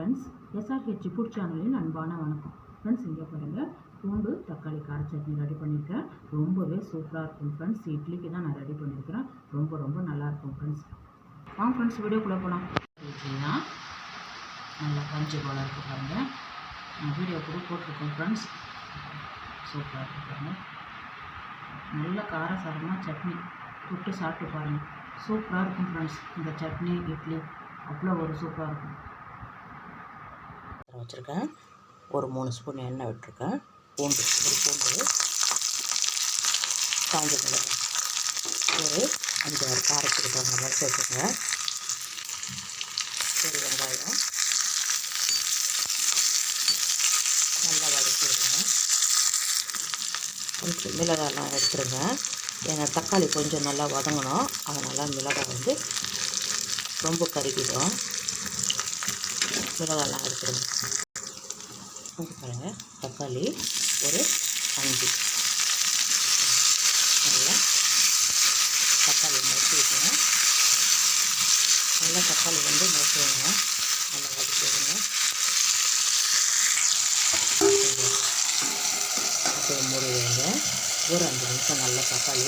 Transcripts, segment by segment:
Friends, SRH food சேனலின் அன்பான வணக்கம். ஃப்ரெண்ட்ஸ், இங்கே பாருங்கள், பூண்டு தக்காளி கார சட்னி ரெடி பண்ணியிருக்கேன். ரொம்பவே சூப்பராக இருக்கும் ஃப்ரெண்ட்ஸ். இட்லிக்கு தான் நான் ரெடி பண்ணியிருக்கிறேன். ரொம்ப நல்லாயிருக்கும் ஃப்ரெண்ட்ஸ். வாங்க ஃப்ரெண்ட்ஸ், வீடியோக்குள்ளே போகலாம். இட்லினா நல்லா பஞ்சு போல் இருக்குது பாருங்கள். நான் வீடியோ கூட போட்டிருக்கேன் ஃப்ரெண்ட்ஸ். சூப்பராக இருக்குது பாருங்கள். நல்ல காரசாரமாக சட்னி தொட்டு சாப்பிட்டு பாருங்கள். சூப்பராக இருக்கும் ஃப்ரெண்ட்ஸ். இந்த சட்னி இட்லி அவ்வளோ ஒரு சூப்பராக இருக்கும். வச்சுருக்கேன். ஒரு 3 ஸ்பூன் எண்ணெய் விட்டுருக்கேன். பூண்டு காஞ்ச மிளகாய் ஒரு 5-6 காரத்துக்கு தகுந்த மாதிரி சேர்த்துக்கங்க. ஒரு வெங்காயம் நல்லா வதக்கி விடுங்க. கொஞ்சம் மிளகாயெல்லாம் எடுத்துருங்க. ஏன்னா தக்காளி கொஞ்சம் நல்லா வதங்கணும். அதனால் மிளகாய் வந்து ரொம்ப கருகிடும். மிளகாயெல்லாம் எடுத்துருங்க. கொஞ்சம் பாருங்கள், தக்காளி ஒரு 5 நல்லா தக்காளி நறுக்கி விட்டுருங்க. நல்லா தக்காளி வந்து நறுக்குங்க. நல்லா வதக்கி விடுங்க. அப்படியே மூடி வைங்க. ஒரு 5 நிமிஷம் நல்லா தக்காளி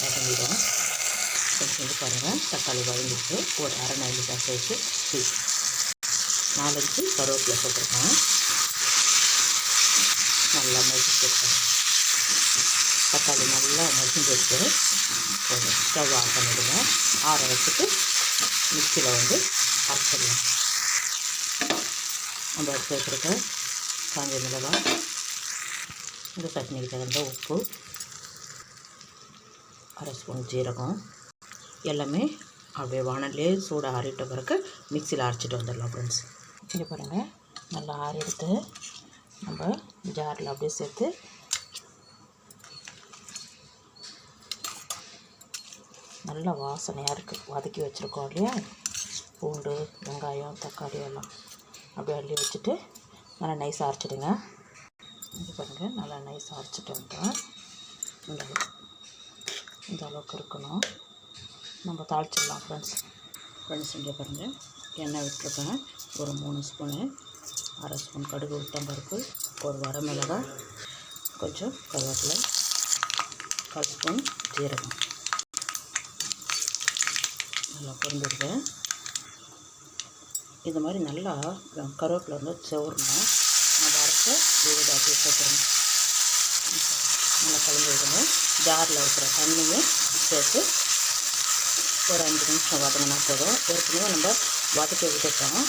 வதங்கிடும். கொஞ்சம் பாருங்கள், தக்காளி வதங்கிட்டு ஒரு அரை நெல்லிக்காய் சேர்த்து 4-5 கருவேப்பிலை போட்டிருக்கேன். நல்லா மசிச்சுருக்கேன். தக்காளி நல்லா மசிஞ்சிட்டு போதும். ஸ்டவ் ஆன் பண்ணிவிடுங்க. ஆற வச்சுட்டு மிக்சியில் வந்து அரைச்சிடலாம். நம்ம எடுத்து வச்சுருக்க காஞ்ச மிளகாய், இந்த சட்னிக்கு தகுந்த உப்பு, அரை ஸ்பூன் ஜீரகம் எல்லாமே அப்படியே வானல்லே சூடாக ஆறிட்ட பிறகு மிக்சியில் அரைச்சிட்டு வந்துடலாம் ஃப்ரெண்ட்ஸ். இங்கே பாருங்கள், நல்லா ஆறி எடுத்து நம்ம ஜாரில் அப்படியே சேர்த்து நல்லா வாசனையாக இருக்குது. வதக்கி வச்சுருக்கோம் இல்லையா, பூண்டு வெங்காயம் தக்காளி எல்லாம் அப்படியே அள்ளி வச்சுட்டு நல்லா நைஸாக அரைச்சிடுங்க. இங்கே பாருங்கள், நல்லா நைஸாக அரைச்சிட்டு வந்துட்டேன். இந்த அளவுக்கு இருக்கணும். நம்ம தாளிச்சிடலாம் ஃப்ரெண்ட்ஸ். இங்கே பாருங்கள், எண்ணெய் விட்டுருக்கேன். ஒரு 3 ஸ்பூனு, அரை ஸ்பூன் கடுகு உளுத்தம்பருப்பு, ஒரு வரமிளகாய், கொஞ்சம் கருவேப்பிலை, 1 ஸ்பூன் ஜீரகம் நல்லா பொரிஞ்சிடுவேன். இது மாதிரி நல்லா கருவேப்பிலை வந்து செவரணும். நம்ம அரைச்ச விழுது அப்படியே சேர்த்துருங்க. நல்லா கலந்து விடுங்க. ஜாரில் இருக்கிற தண்ணியும் சேர்த்து ஒரு 5 நிமிஷம் வதங்கினா போதும். ஏற்கனவே நம்ம வதக்கி விட்டுட்டோம்.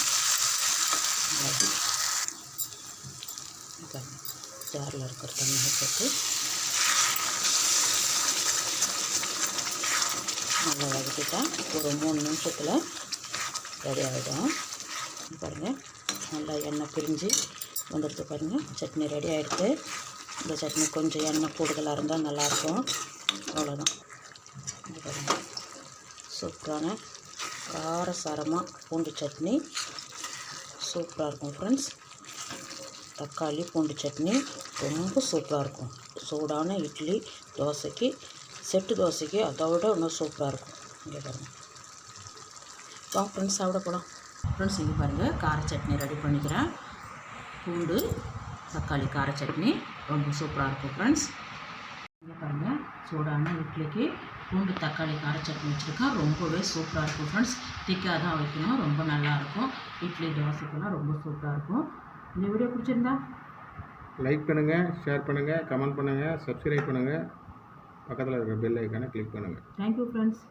ஜாரில் இருக்கிற தண்ணியை சேர்த்து நல்லா வதக்கிட்டா ஒரு 3 நிமிஷத்தில் ரெடி ஆகிடும். பாருங்கள், நல்லா எண்ணெய் பிரிஞ்சு வந்துடுது பாருங்கள். சட்னி ரெடி ஆகிடுது. இந்த சட்னி கொஞ்சம் எண்ணெய் கூடுதலாக இருந்தால் நல்லாயிருக்கும். அவ்வளோதான். பாருங்கள், சூப்பரான காரசாரமாக பூண்டு சட்னி சூப்பராக இருக்கும் ஃப்ரெண்ட்ஸ். தக்காளி பூண்டு சட்னி ரொம்ப சூப்பராக இருக்கும். சூடான இட்லி தோசைக்கு, செட்டு தோசைக்கு அதோட இன்னும் சூப்பராக இருக்கும். இங்கே பாருங்கள், வாங்க ஃப்ரெண்ட்ஸ் சாப்பிட போகலாம். ஃப்ரெண்ட்ஸ், இங்கே பாருங்கள், கார சட்னி ரெடி பண்ணிக்கிறேன். பூண்டு தக்காளி கார சட்னி ரொம்ப சூப்பராக இருக்கும் ஃப்ரெண்ட்ஸ். இங்கே பாருங்கள், சூடான இட்லிக்கு பூண்டு தக்காளி கார சட்னி வச்சுருக்கேன். ரொம்பவே சூப்பராக இருக்கும் ஃப்ரெண்ட்ஸ். திக்காக தான் வைக்கணும். ரொம்ப நல்லாயிருக்கும். இட்லி தோசைக்கெல்லாம் ரொம்ப சூப்பராக இருக்கும். இந்த வீடியோ பிடிச்சிருந்தா லைக் பண்ணுங்கள், ஷேர் பண்ணுங்கள், கமெண்ட் பண்ணுங்கள், சப்ஸ்கிரைப் பண்ணுங்கள், பக்கத்தில் இருக்கிற பெல் ஐக்கானை கிளிக் பண்ணுங்கள். Thank you friends.